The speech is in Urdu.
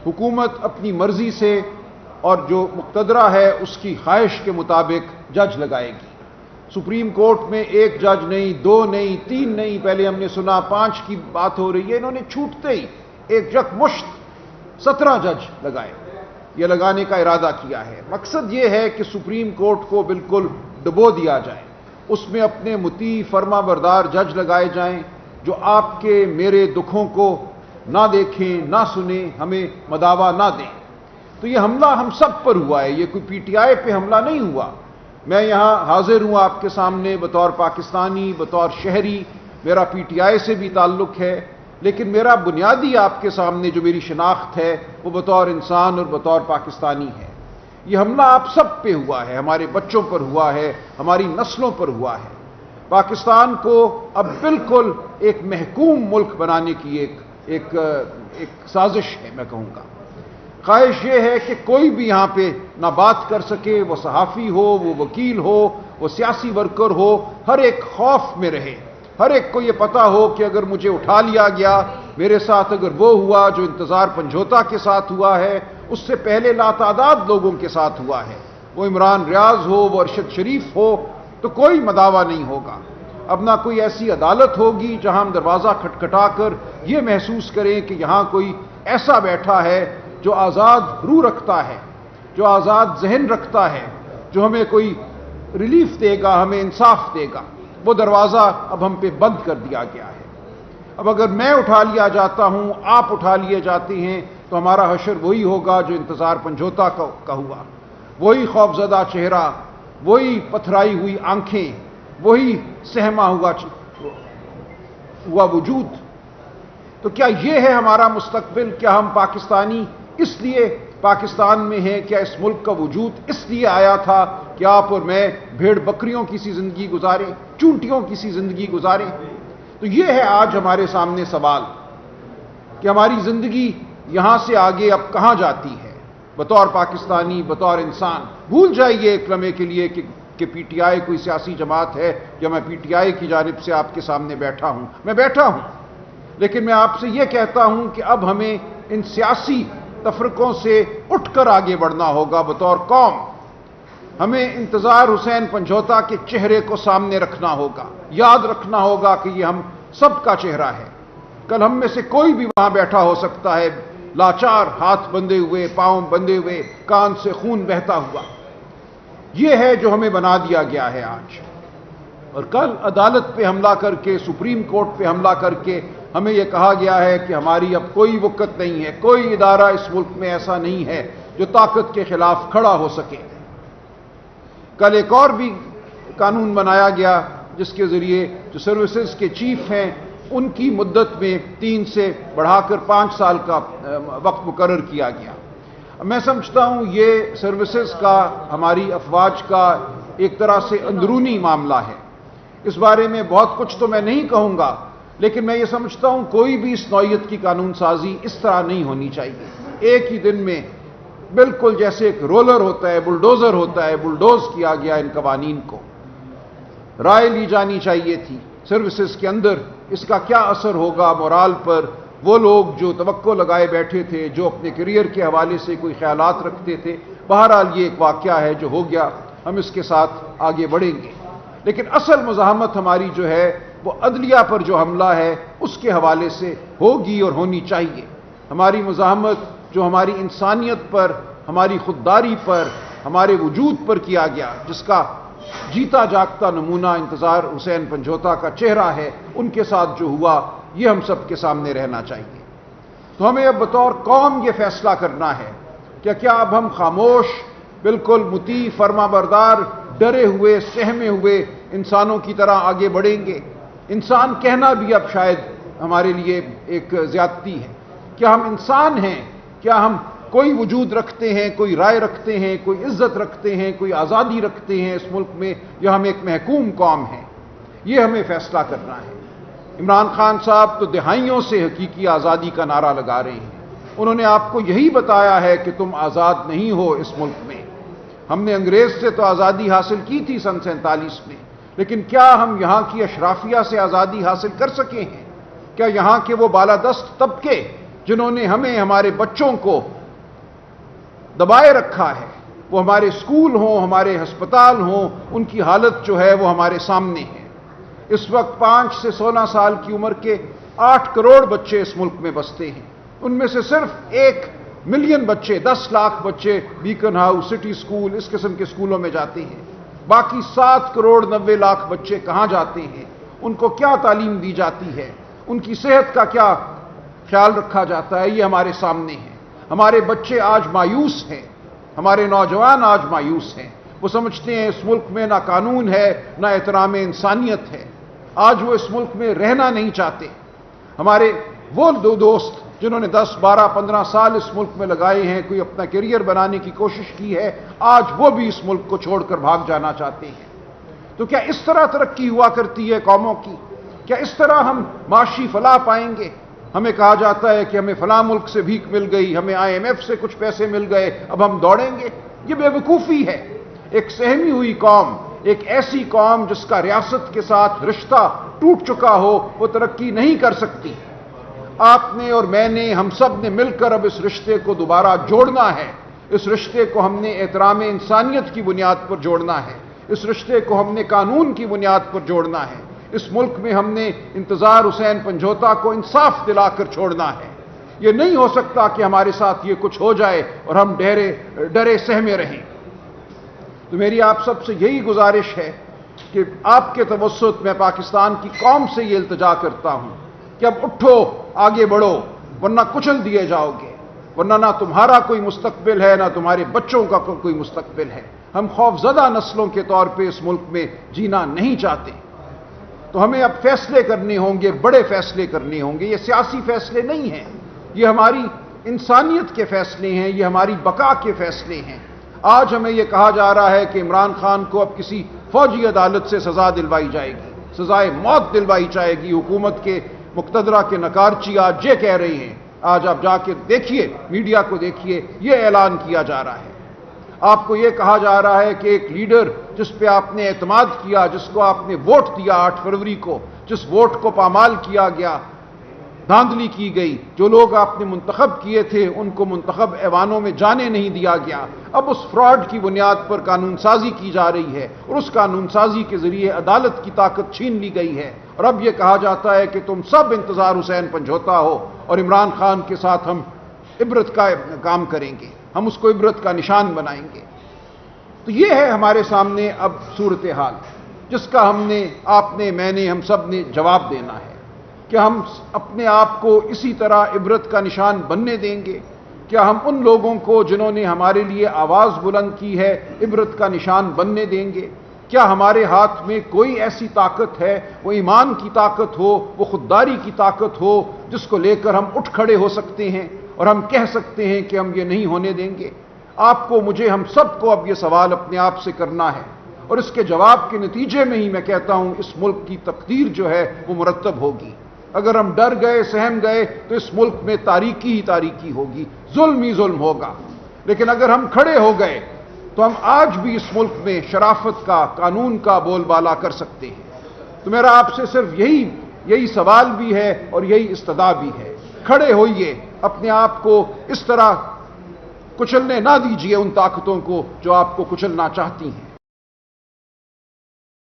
حکومت اپنی مرضی سے اور جو مقتدرہ ہے اس کی خواہش کے مطابق جج لگائے گی۔ سپریم کورٹ میں ایک جج نہیں، دو نہیں، تین نہیں، پہلے ہم نے سنا 5 کی بات ہو رہی ہے، انہوں نے چھوٹتے ہی ایک یکمشت 17 جج لگائے، یہ لگانے کا ارادہ کیا ہے۔ مقصد یہ ہے کہ سپریم کورٹ کو بالکل ڈبو دیا جائے، اس میں اپنے مطیع فرما بردار جج لگائے جائیں جو آپ کے میرے دکھوں کو نہ دیکھیں، نہ سنیں، ہمیں مداوا نہ دیں۔ تو یہ حملہ ہم سب پر ہوا ہے، یہ کوئی پی ٹی آئی پہ حملہ نہیں ہوا۔ میں یہاں حاضر ہوں آپ کے سامنے بطور پاکستانی، بطور شہری، میرا پی ٹی آئی سے بھی تعلق ہے، لیکن میرا بنیادی آپ کے سامنے جو میری شناخت ہے وہ بطور انسان اور بطور پاکستانی ہے۔ یہ حملہ آپ سب پہ ہوا ہے، ہمارے بچوں پر ہوا ہے، ہماری نسلوں پر ہوا ہے۔ پاکستان کو اب بالکل ایک محکوم ملک بنانے کی ایک سازش ہے، میں کہوں گا۔ خواہش یہ ہے کہ کوئی بھی یہاں پہ نہ بات کر سکے، وہ صحافی ہو، وہ وکیل ہو، وہ سیاسی ورکر ہو، ہر ایک خوف میں رہے، ہر ایک کو یہ پتا ہو کہ اگر مجھے اٹھا لیا گیا، میرے ساتھ اگر وہ ہوا جو انتظار پنجھوتا کے ساتھ ہوا ہے، اس سے پہلے لاتعداد لوگوں کے ساتھ ہوا ہے، وہ عمران ریاض ہو، وہ ارشد شریف ہو، تو کوئی مداوا نہیں ہوگا۔ اب نہ کوئی ایسی عدالت ہوگی جہاں ہم دروازہ کھٹکھٹا کر یہ محسوس کریں کہ یہاں کوئی ایسا بیٹھا ہے جو آزاد روح رکھتا ہے، جو آزاد ذہن رکھتا ہے، جو ہمیں کوئی ریلیف دے گا، ہمیں انصاف دے گا۔ وہ دروازہ اب ہم پہ بند کر دیا گیا ہے۔ اب اگر میں اٹھا لیا جاتا ہوں، آپ اٹھا لیے جاتے ہیں، تو ہمارا حشر وہی ہوگا جو انتظار پنجھوتا کا ہوا، وہی خوفزدہ چہرہ، وہی پتھرائی ہوئی آنکھیں، وہی سہما ہوا وجود۔ تو کیا یہ ہے ہمارا مستقبل؟ کیا ہم پاکستانی اس لیے پاکستان میں ہیں؟ کیا اس ملک کا وجود اس لیے آیا تھا کہ آپ اور میں بھیڑ بکریوں کی سی زندگی گزاریں، چونٹیوں کی سی زندگی گزاریں؟ تو یہ ہے آج ہمارے سامنے سوال کہ ہماری زندگی یہاں سے آگے اب کہاں جاتی ہے بطور پاکستانی، بطور انسان۔ بھول جائیے ایک لمحے کے لیے کہ پی ٹی آئی کوئی سیاسی جماعت ہے یا میں پی ٹی آئی کی جانب سے آپ کے سامنے بیٹھا ہوں، میں بیٹھا ہوں، لیکن میں آپ سے یہ کہتا ہوں کہ اب ہمیں ان سیاسی تفرقوں سے اٹھ کر آگے بڑھنا ہوگا بطور قوم۔ ہمیں انتظار حسین پنجھوتا کے چہرے کو سامنے رکھنا ہوگا، یاد رکھنا ہوگا کہ یہ ہم سب کا چہرہ ہے۔ کل ہم میں سے کوئی بھی وہاں بیٹھا ہو سکتا ہے، لاچار، ہاتھ بندھے ہوئے، پاؤں بندھے ہوئے، کان سے خون بہتا ہوا۔ یہ ہے جو ہمیں بنا دیا گیا ہے آج۔ اور کل عدالت پہ حملہ کر کے، سپریم کورٹ پہ حملہ کر کے ہمیں یہ کہا گیا ہے کہ ہماری اب کوئی وقت نہیں ہے، کوئی ادارہ اس ملک میں ایسا نہیں ہے جو طاقت کے خلاف کھڑا ہو سکے۔ کل ایک اور بھی قانون بنایا گیا جس کے ذریعے جو سروسز کے چیف ہیں ان کی مدت میں 3 سے بڑھا کر 5 سال کا وقت مقرر کیا گیا۔ میں سمجھتا ہوں یہ سروسز کا، ہماری افواج کا ایک طرح سے اندرونی معاملہ ہے۔ اس بارے میں بہت کچھ تو میں نہیں کہوں گا، لیکن میں یہ سمجھتا ہوں کوئی بھی اس نوعیت کی قانون سازی اس طرح نہیں ہونی چاہیے۔ ایک ہی دن میں بالکل جیسے ایک رولر ہوتا ہے، بلڈوزر ہوتا ہے، بلڈوز کیا گیا ان قوانین کو۔ رائے لی جانی چاہیے تھی سروسز کے اندر، اس کا کیا اثر ہوگا مورال پر۔ وہ لوگ جو توقع لگائے بیٹھے تھے، جو اپنے کیریئر کے حوالے سے کوئی خیالات رکھتے تھے، بہرحال یہ ایک واقعہ ہے جو ہو گیا، ہم اس کے ساتھ آگے بڑھیں گے۔ لیکن اصل مزاحمت ہماری جو ہے وہ عدلیہ پر جو حملہ ہے اس کے حوالے سے ہوگی اور ہونی چاہیے۔ ہماری مزاحمت جو ہماری انسانیت پر، ہماری خودداری پر، ہمارے وجود پر کیا گیا، جس کا جیتا جاگتا نمونہ انتظار حسین پنجھوتا کا چہرہ ہے، ان کے ساتھ جو ہوا یہ ہم سب کے سامنے رہنا چاہیے۔ تو ہمیں اب بطور قوم یہ فیصلہ کرنا ہے کہ کیا اب ہم خاموش، بالکل مطیع فرما بردار، ڈرے ہوئے، سہمے ہوئے انسانوں کی طرح آگے بڑھیں گے؟ انسان کہنا بھی اب شاید ہمارے لیے ایک زیادتی ہے۔ کیا ہم انسان ہیں؟ کیا ہم کوئی وجود رکھتے ہیں، کوئی رائے رکھتے ہیں، کوئی عزت رکھتے ہیں، کوئی آزادی رکھتے ہیں اس ملک میں، یا ہم ایک محکوم قوم ہیں؟ یہ ہمیں فیصلہ کرنا ہے۔ عمران خان صاحب تو دہائیوں سے حقیقی آزادی کا نعرہ لگا رہے ہیں۔ انہوں نے آپ کو یہی بتایا ہے کہ تم آزاد نہیں ہو اس ملک میں۔ ہم نے انگریز سے تو آزادی حاصل کی تھی سن 47 میں، لیکن کیا ہم یہاں کی اشرافیہ سے آزادی حاصل کر سکے ہیں؟ کیا یہاں کے وہ بالادست طبقے جنہوں نے ہمیں، ہمارے بچوں کو دبائے رکھا ہے، وہ ہمارے اسکول ہوں، ہمارے ہسپتال ہوں، ان کی حالت جو ہے وہ ہمارے سامنے ہے۔ اس وقت 5 سے 16 سال کی عمر کے 8 کروڑ بچے اس ملک میں بستے ہیں، ان میں سے صرف 1 ملین بچے، 10 لاکھ بچے بیکن ہاؤس، سٹی اسکول، اس قسم کے اسکولوں میں جاتے ہیں۔ باقی 7 کروڑ 90 لاکھ بچے کہاں جاتے ہیں؟ ان کو کیا تعلیم دی جاتی ہے؟ ان کی صحت کا کیا خیال رکھا جاتا ہے؟ یہ ہمارے سامنے ہے۔ ہمارے بچے آج مایوس ہیں، ہمارے نوجوان آج مایوس ہیں۔ وہ سمجھتے ہیں اس ملک میں نہ قانون ہے، نہ احترام انسانیت ہے۔ آج وہ اس ملک میں رہنا نہیں چاہتے۔ ہمارے وہ دو دوست جنہوں نے 10، 12، 15 سال اس ملک میں لگائے ہیں، کوئی اپنا کیریئر بنانے کی کوشش کی ہے، آج وہ بھی اس ملک کو چھوڑ کر بھاگ جانا چاہتے ہیں۔ تو کیا اس طرح ترقی ہوا کرتی ہے قوموں کی؟ کیا اس طرح ہم معاشی فلاح پائیں گے؟ ہمیں کہا جاتا ہے کہ ہمیں فلاں ملک سے بھیک مل گئی، ہمیں IMF سے کچھ پیسے مل گئے، اب ہم دوڑیں گے۔ یہ بے وقوفی ہے۔ ایک سہمی ہوئی قوم، ایک ایسی قوم جس کا ریاست کے ساتھ رشتہ ٹوٹ چکا ہو، وہ ترقی نہیں کر سکتی۔ آپ نے اور میں نے، ہم سب نے مل کر اب اس رشتے کو دوبارہ جوڑنا ہے۔ اس رشتے کو ہم نے احترام انسانیت کی بنیاد پر جوڑنا ہے۔ اس رشتے کو ہم نے قانون کی بنیاد پر جوڑنا ہے۔ اس ملک میں ہم نے انتظار حسین پنجھوتا کو انصاف دلا کر چھوڑنا ہے۔ یہ نہیں ہو سکتا کہ ہمارے ساتھ یہ کچھ ہو جائے اور ہم ڈرے سہمے رہیں۔ تو میری آپ سب سے یہی گزارش ہے کہ آپ کے توسط میں پاکستان کی قوم سے یہ التجا کرتا ہوں کہ اب اٹھو، آگے بڑھو، ورنہ کچل دیے جاؤ گے، ورنہ نہ تمہارا کوئی مستقبل ہے، نہ تمہارے بچوں کا کوئی مستقبل ہے۔ ہم خوفزدہ نسلوں کے طور پہ اس ملک میں جینا نہیں چاہتے۔ تو ہمیں اب فیصلے کرنے ہوں گے، بڑے فیصلے کرنے ہوں گے۔ یہ سیاسی فیصلے نہیں ہیں، یہ ہماری انسانیت کے فیصلے ہیں، یہ ہماری بقا کے فیصلے ہیں۔ آج ہمیں یہ کہا جا رہا ہے کہ عمران خان کو اب کسی فوجی عدالت سے سزا دلوائی جائے گی، سزائے موت دلوائی جائے گی۔ حکومت کے مقتدرہ کے نکارچی آج یہ کہہ رہے ہیں، آج آپ جا کے دیکھیے، میڈیا کو دیکھیے، یہ اعلان کیا جا رہا ہے۔ آپ کو یہ کہا جا رہا ہے کہ ایک لیڈر جس پہ آپ نے اعتماد کیا، جس کو آپ نے ووٹ دیا 8 فروری کو، جس ووٹ کو پامال کیا گیا، دھاندلی کی گئی، جو لوگ آپ نے منتخب کیے تھے ان کو منتخب ایوانوں میں جانے نہیں دیا گیا۔ اب اس فراڈ کی بنیاد پر قانون سازی کی جا رہی ہے اور اس قانون سازی کے ذریعے عدالت کی طاقت چھین لی گئی ہے، اور اب یہ کہا جاتا ہے کہ تم سب انتظار حسین پنجھوتا ہو اور عمران خان کے ساتھ ہم عبرت کا کام کریں گے، ہم اس کو عبرت کا نشان بنائیں گے۔ تو یہ ہے ہمارے سامنے اب صورتحال، جس کا ہم نے، آپ نے، میں نے، ہم سب نے جواب دینا ہے کہ ہم اپنے آپ کو اسی طرح عبرت کا نشان بننے دیں گے؟ کیا ہم ان لوگوں کو جنہوں نے ہمارے لیے آواز بلند کی ہے عبرت کا نشان بننے دیں گے؟ کیا ہمارے ہاتھ میں کوئی ایسی طاقت ہے، وہ ایمان کی طاقت ہو، وہ خودداری کی طاقت ہو، جس کو لے کر ہم اٹھ کھڑے ہو سکتے ہیں اور ہم کہہ سکتے ہیں کہ ہم یہ نہیں ہونے دیں گے؟ آپ کو، مجھے، ہم سب کو اب یہ سوال اپنے آپ سے کرنا ہے، اور اس کے جواب کے نتیجے میں ہی میں کہتا ہوں اس ملک کی تقدیر جو ہے وہ مرتب ہوگی۔ اگر ہم ڈر گئے، سہم گئے، تو اس ملک میں تاریکی ہی تاریکی ہوگی، ظلم ہی ظلم ہوگا۔ لیکن اگر ہم کھڑے ہو گئے تو ہم آج بھی اس ملک میں شرافت کا، قانون کا بول بالا کر سکتے ہیں۔ تو میرا آپ سے صرف یہی سوال بھی ہے اور یہی استدعا بھی ہے، کھڑے ہوئیے، اپنے آپ کو اس طرح کچلنے نہ دیجیے ان طاقتوں کو جو آپ کو کچلنا چاہتی ہیں۔